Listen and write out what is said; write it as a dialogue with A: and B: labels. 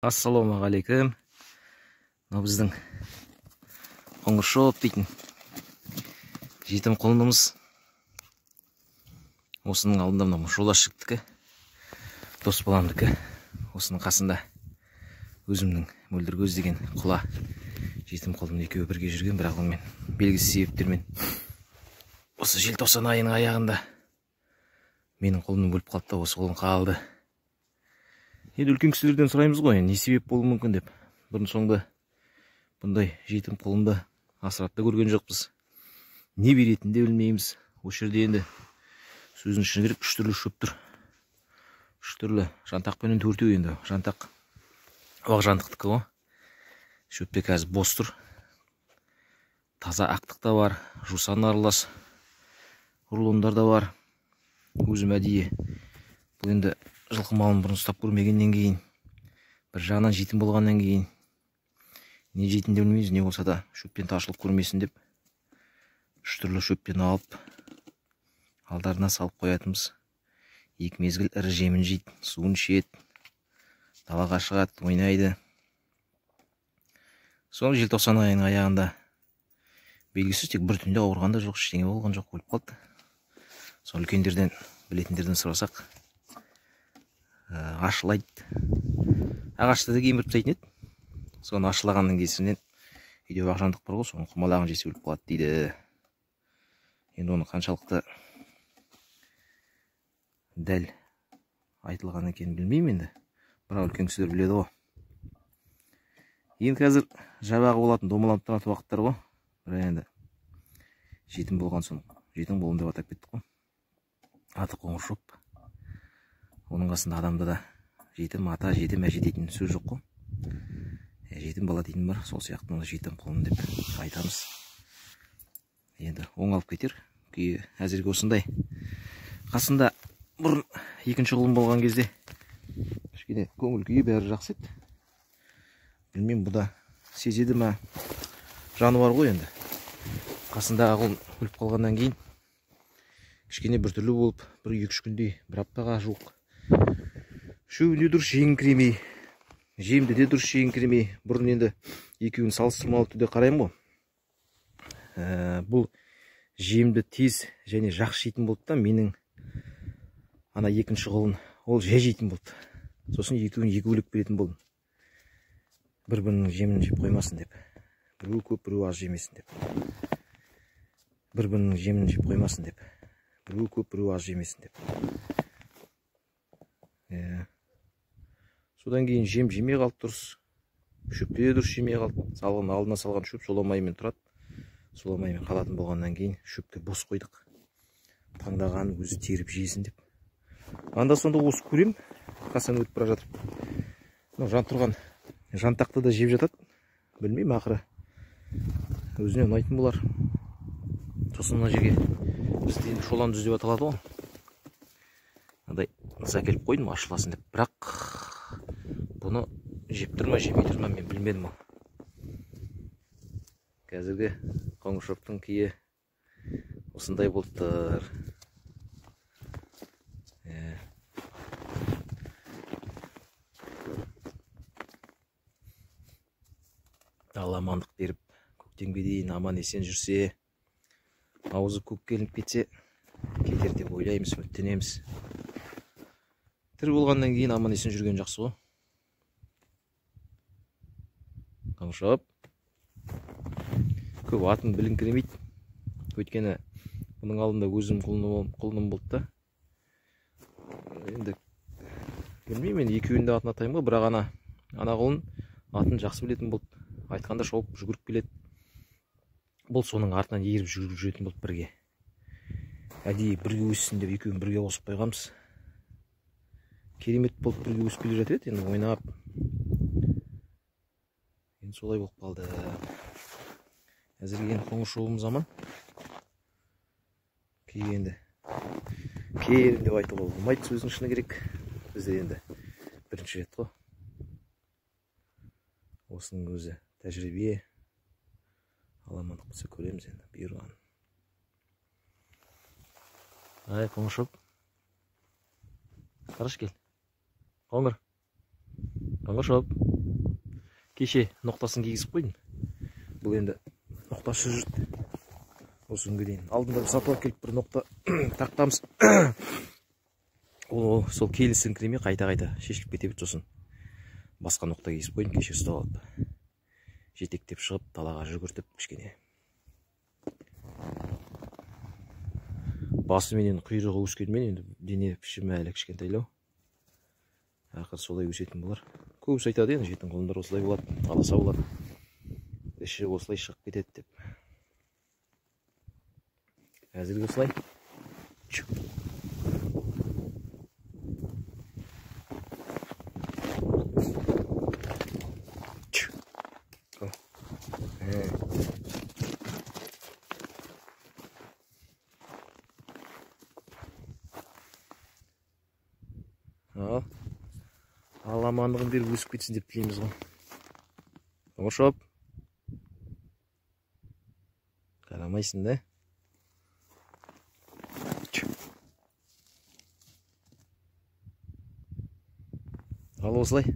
A: Ассалаумағалейкум. Мынау біздің қоңыршоп дейтін жетім құлынымыз. Осының алдында мынау жолаш жігіттікі, дос баламдікі. Осының қасында өзімнің мөлдір көз деген құла жетім құлын екеуі бірге жүрген, бірақ онымен белгісіз себептермен осы желтоқсан айының аяғында менің құлыным өліп қалды да, осы құлын қалды. Енді үлкен кісілерден сұраймыз ғой, не себеп болуы мүмкін деп. Бұрын соңды бұндай жетім құлынды асырап та көрген жоқпыз. Не беретінін де білмейміз. Осы жерде енді сөзін ішіне кіріп 3 түрлі шөп тұр. 3 түрлі жантақпенен 4-еу енді. Жантақ оқ жантықтікі ғой. Шөпте қазір бос тұр. Таза ақтық та бар, жусан аралас рулондар да бар. Өзім әдейі бұл енді жылқы малын бұрын ұстап көрмегеннен кейін, бір жағынан жетім болғаннан кейін, не жейтін де білмейміз, не болса да шөппен ташылып көрмесін деп 3 түрлі шөппен алып алдарына салып қоятымыз. 2 мезгіл ірі жемін жейді, суын ішеді, далаға шығады, ойнайды. Соны желтоқсан айының аяғында белгісіз, тек бір түнде ауырғанда жоқ, ештеңе болған жоқ, өліп қалды. Сол үлкендерден, білетіндерден сұрасақ, ашылайды. Ағашты да кеміріп тастайтын еді. Соны ашылағанның кесірінен үйде оқ жантық бар ғой, соның құмалағын жесе өліп қалады дейді. Енді оны қаншалықты дәл айтылған екенін білмеймін енді. Бірақ үлкен кісілер біледі ғой. Енді қазір жабағы болатын домаланып тұратын уақыттар ғой. Бірақ енді жетім болған соң жетім болын деп атап кеттік қой. Аты қоңыршоп. Оның қасында адамда да жетім ата, жетім әже дейтін сөз жоқ қой. Жетім бала дейтін бар, сол сияқты жетім құлын деп айтамыз. Енді оңалып кетер. Күйі әзірге осындай. Қасында бұрын екінші құлын болған кезде кішкене көңіл күйі бәрі жақсы еді. Білмеймін, бұл да сезеді ма, жануар ғой енді. Қасындағы құлын өліп қалғаннан кейін кішкене біртүрлі болып, 1-2 күндей, бір аптаға жуық шөбінде дұрыс жеңіңкіремей, жемді де дұрыс жеңіңкіремей. Бұрын енді екеуін салыстырмалы түрде қараймын ғой. Бұл жемді тез және жақсы жейтін болды да, менің ана екінші құлын ол жай жейтін болды. Сосын екеуін екі бөлек беретін болдым. Бір-бірінің жемін жеп қоймасын деп. Біреу көп, біреу аз жемесін деп. Бір-бірінің жемін жеп қоймасын деп. Біреу көп, біреу аз жемесін деп. Содан кейін жем жемей қалды дұрыс. Шөпте де дұрыс жемей қалды. Салған алдына салған шөп соламаймен тұрады. Соламаймен қалатын болғаннан кейін шөпті бос қойдық. Таңдаған өзі теріп жейсін деп. Анда сонда осы көрем, қасынан өтіп бара жатыр. Жан тұрған жантақты да жеп жатады. Білмеймін, ақыры өзіне ұнайтын болар. Сосын мына жерге бізде шолан düz деп аталады ғой. Мындай әкеліп қойдым ашыласын деп. Бірақ бұны жеп тұр ма, жемей тұр ма, мен білмедім. Қазіргі қоңыршоптың күйі осындай болып тұр. Алла амандық беріп, көктемге дейін аман есен жүрсе, аузы көк келіп кетсе, кетер деп ойлаймыз, үміттенеміз. Тірі болғаннан кейін аман есен жүрген жақсы ғой. Қоңыршоп көп атын біліңкіремейді. Өйткені бұның алдында өзім құлыным болды да. Енді білмеймін, екеуін де атын атаймын ғой, бірақ ана құлын атын жақсы білетін болды. Айтқанда шауып жүгіріп келеді. Бұл соның артынан еріп жүгіріп жүретін болды бірге. Әдейі бірге өссін деп екеуін бірге қосып қойғанбыз. Керемет болып бірге өсіп келе жатыр еді, енді ойнап. Енді солай болып қалды. Әзірге қоңыршоғымыз аман. Енді керім деп айтуға болмайды, сөздің шыны керек. Бізде енді бірінші рет қой. Осының өзі тәжірибе. Аламандық болса көреміз енді, бұйырған. Ай, қоңыршоп. Қараш кел. Қоңыр. Қоңыршоп. Кеше ноқтасын кигізіп қойдым. Бұл енді ноқтасы жүрді. Осы күнге дейін. Алдында сатып алып келіп бір ноқта таққанбыз. Ол сол келісіңкіремей қайта шешіліп кете бітті. Сосын басқа ноқта кигізіп қойдым. Кеше ұстап алып жетектеп шығып далаға жүгіртіп кішкене. Басыменен құйрығы өскенмен енді дене пішімі әлі кішкентайлау. Ақыр солай өсетін болар. Көбісі айтады енді жетім құлындар осылай болады, аласа болады. Іші осылай шығып кетеді деп. Әзірге осылай. Аламандығын беріп өсіп кетсін деп тілейміз ғой. Ошоп. Қарамайсың да? Ал осылай.